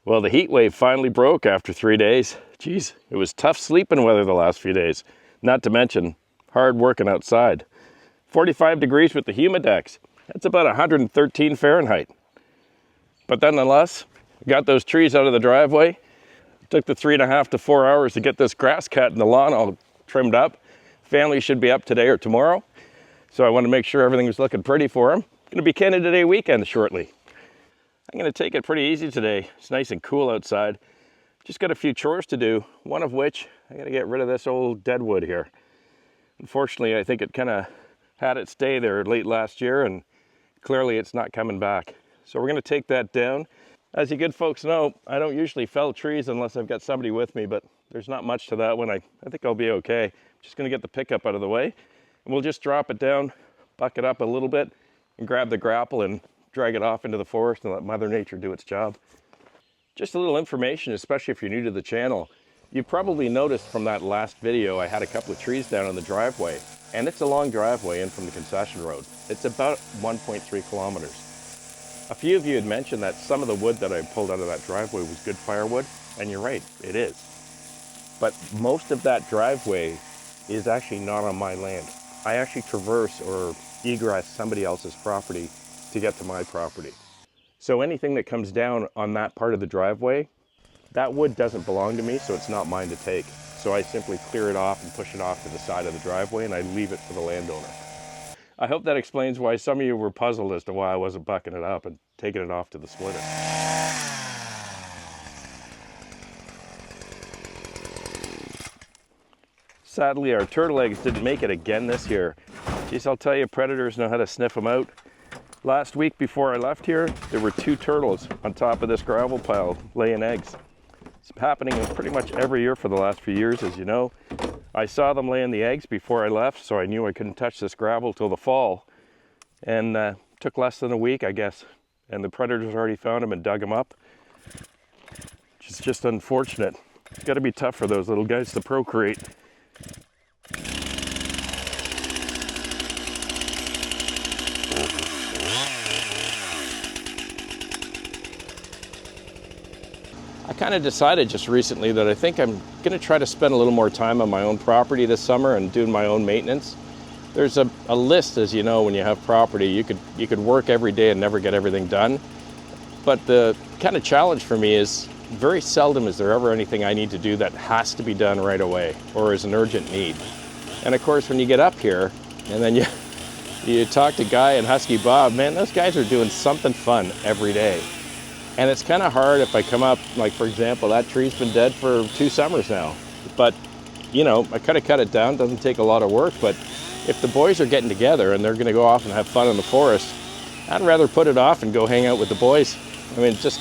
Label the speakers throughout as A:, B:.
A: Well, the heat wave finally broke after 3 days. Geez, it was tough sleeping weather the last few days. Not to mention hard working outside. 45 degrees with the humidex. That's about 113 Fahrenheit. But nonetheless, got those trees out of the driveway. Took the 3.5 to 4 hours to get this grass cut in the lawn all trimmed up. Family should be up today or tomorrow. So I want to make sure everything was looking pretty for them. Going to be Canada Day weekend shortly. I'm going to take it pretty easy today. It's nice and cool outside. Just got a few chores to do, one of which I got to get rid of this old dead wood here. Unfortunately, I think it kind of had its day there late last year, and clearly it's not coming back. So we're going to take that down. As you good folks know, I don't usually fell trees unless I've got somebody with me, but there's not much to that one. I think I'll be okay. Just going to get the pickup out of the way, and we'll just drop it down, buck it up a little bit, and grab the grapple and drag it off into the forest and let Mother Nature do its job. Just a little information, especially if you're new to the channel. You probably noticed from that last video I had a couple of trees down on the driveway, and it's a long driveway in from the concession road. It's about 1.3 kilometers. A few of you had mentioned that some of the wood that I pulled out of that driveway was good firewood, and you're right, it is. But most of that driveway is actually not on my land. I actually traverse or egress somebody else's property to get to my property. So anything that comes down on that part of the driveway, that wood doesn't belong to me, so it's not mine to take. So I simply clear it off and push it off to the side of the driveway, and I leave it for the landowner. I hope that explains why some of you were puzzled as to why I wasn't bucking it up and taking it off to the splitter. Sadly, our turtle eggs didn't make it again this year. Geez, I'll tell you, predators know how to sniff them out. Last week before I left here, there were 2 turtles on top of this gravel pile laying eggs. It's happening pretty much every year for the last few years, as you know. I saw them laying the eggs before I left, so I knew I couldn't touch this gravel till the fall. And took less than a week, I guess. And the predators already found them and dug them up. Which is just unfortunate. It's got to be tough for those little guys to procreate. I kind of decided just recently that I think I'm going to try to spend a little more time on my own property this summer and doing my own maintenance. There's a list, as you know, when you have property. You could work every day and never get everything done. But the kind of challenge for me is very seldom is there ever anything I need to do that has to be done right away or is an urgent need. And of course, when you get up here and then you talk to Guy and Husky Bob, man, those guys are doing something fun every day. And it's kind of hard if I come up, like for example, that tree's been dead for 2 summers now. But, you know, I kind of cut it down, doesn't take a lot of work, but if the boys are getting together and they're gonna go off and have fun in the forest, I'd rather put it off and go hang out with the boys. I mean, just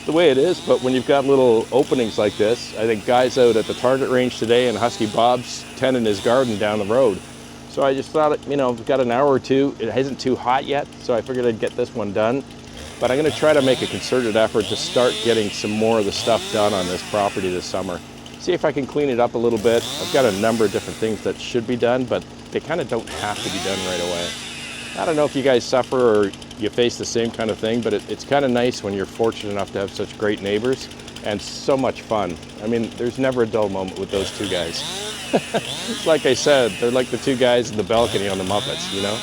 A: the way it is, but when you've got little openings like this, I think Guy's out at the target range today and Husky Bob's tending his garden down the road. So I just thought, you know, we've got an hour or two, it isn't too hot yet, so I figured I'd get this one done. But I'm going to try to make a concerted effort to start getting some more of the stuff done on this property this summer. See if I can clean it up a little bit. I've got a number of different things that should be done, but they kind of don't have to be done right away. I don't know if you guys suffer or you face the same kind of thing, but it's kind of nice when you're fortunate enough to have such great neighbors and so much fun. I mean, there's never a dull moment with those 2 guys. It's like I said, they're like the 2 guys in the balcony on the Muppets, you know?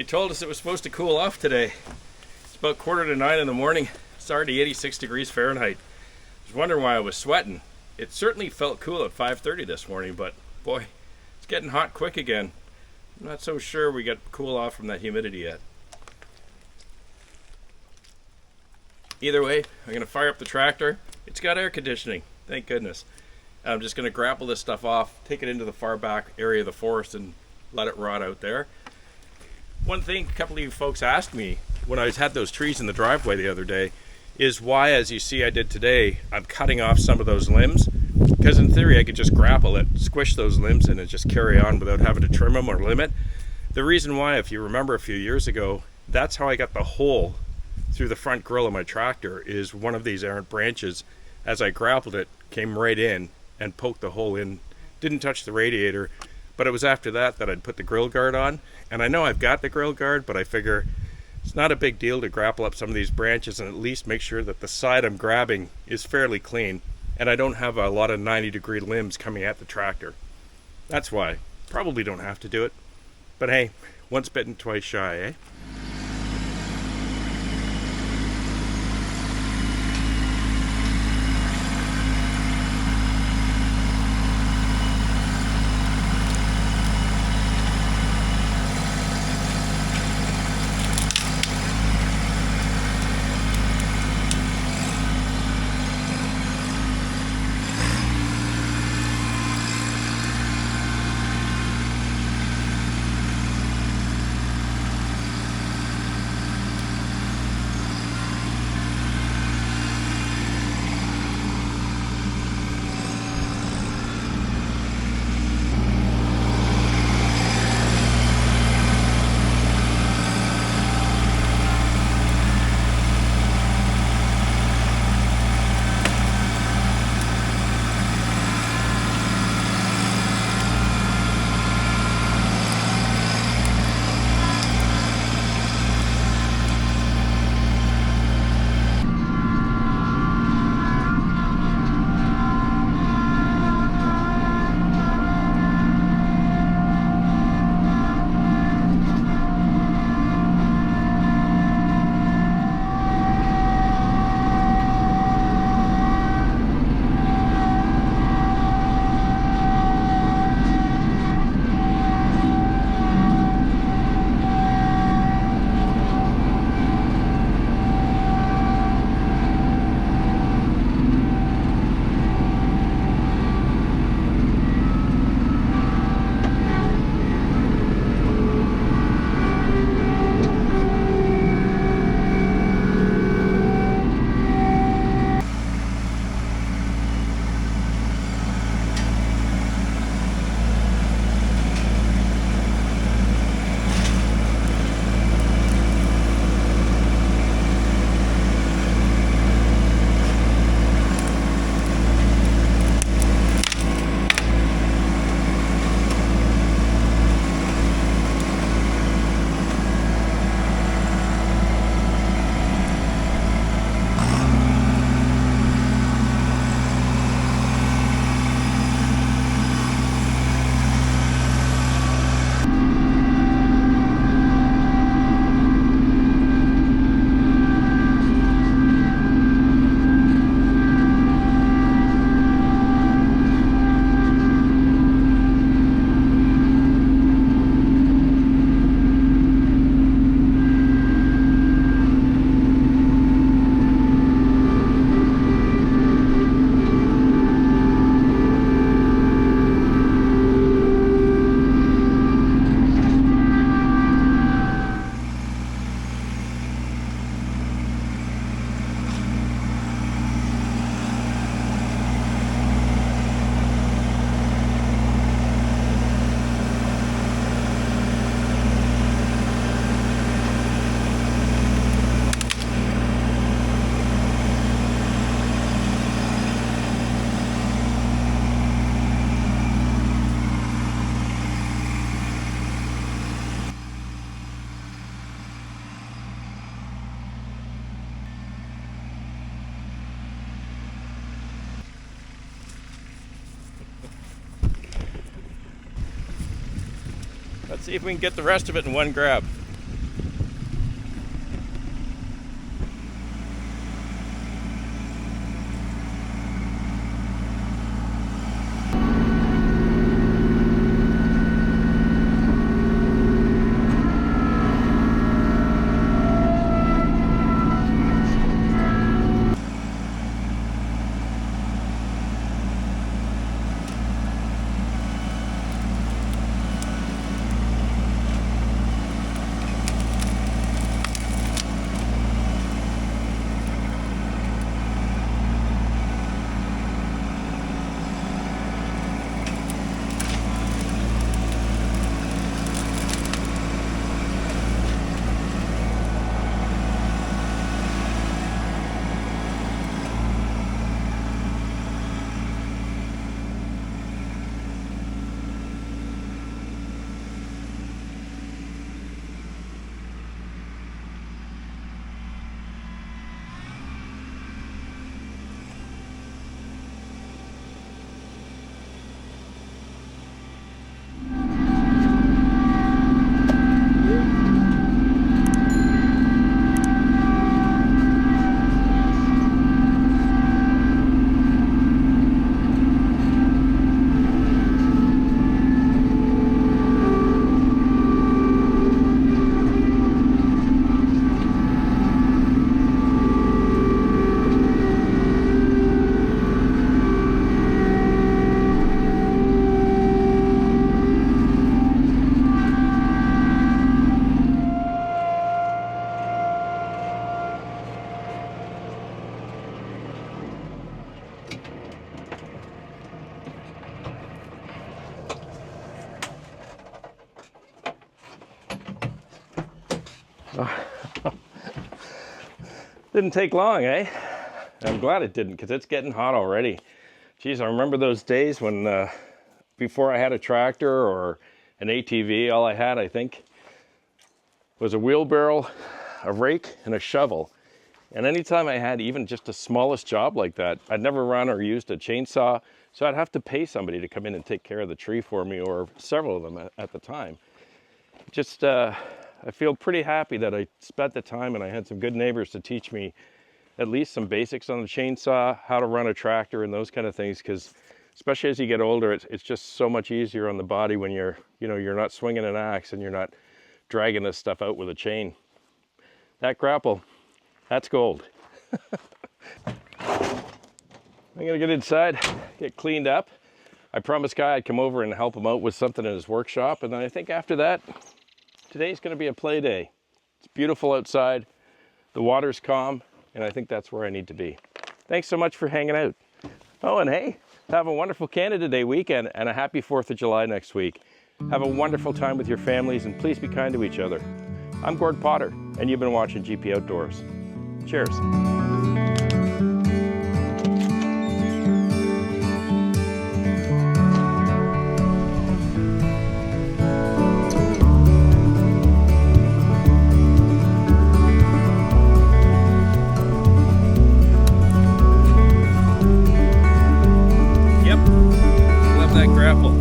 A: They told us it was supposed to cool off today. It's about 8:45 in the morning. It's already 86 degrees Fahrenheit. I was wondering why I was sweating. It certainly felt cool at 5:30 this morning, but boy, it's getting hot quick again. I'm not so sure we got cool off from that humidity yet. Either way, I'm gonna fire up the tractor. It's got air conditioning, thank goodness. I'm just gonna grapple this stuff off, take it into the far back area of the forest and let it rot out there. One thing a couple of you folks asked me when I had those trees in the driveway the other day is why, as you see I did today, I'm cutting off some of those limbs. Because in theory I could just grapple it, squish those limbs in and just carry on without having to trim them or limb it. The reason why, if you remember a few years ago, that's how I got the hole through the front grille of my tractor, is one of these errant branches, as I grappled it, came right in and poked the hole in. Didn't touch the radiator. But it was after that that I'd put the grill guard on. And I know I've got the grill guard, but I figure it's not a big deal to grapple up some of these branches and at least make sure that the side I'm grabbing is fairly clean and I don't have a lot of 90-degree limbs coming at the tractor. That's why. Probably don't have to do it. But hey, once bitten, twice shy, eh? See if we can get the rest of it in one grab. Didn't take long, eh? I'm glad it didn't, because it's getting hot already. Geez, I remember those days when before I had a tractor or an ATV, all I had, I think, was a wheelbarrow, a rake, and a shovel. And anytime I had even just the smallest job like that, I'd never run or used a chainsaw, so I'd have to pay somebody to come in and take care of the tree for me, or several of them at the time. Just, I feel pretty happy that I spent the time and I had some good neighbors to teach me at least some basics on the chainsaw, how to run a tractor and those kind of things, because especially as you get older, it's just so much easier on the body when you're not swinging an axe and you're not dragging this stuff out with a chain. That grapple, that's gold. I'm gonna get inside, get cleaned up. I promised Guy I'd come over and help him out with something in his workshop, and then I think after that, today's gonna be a play day. It's beautiful outside, the water's calm, and I think that's where I need to be. Thanks so much for hanging out. Oh, and hey, have a wonderful Canada Day weekend and a happy 4th of July next week. Have a wonderful time with your families, and please be kind to each other. I'm Gord Potter, and you've been watching GP Outdoors. Cheers. Yep, love that grapple.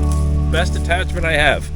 A: Best attachment I have.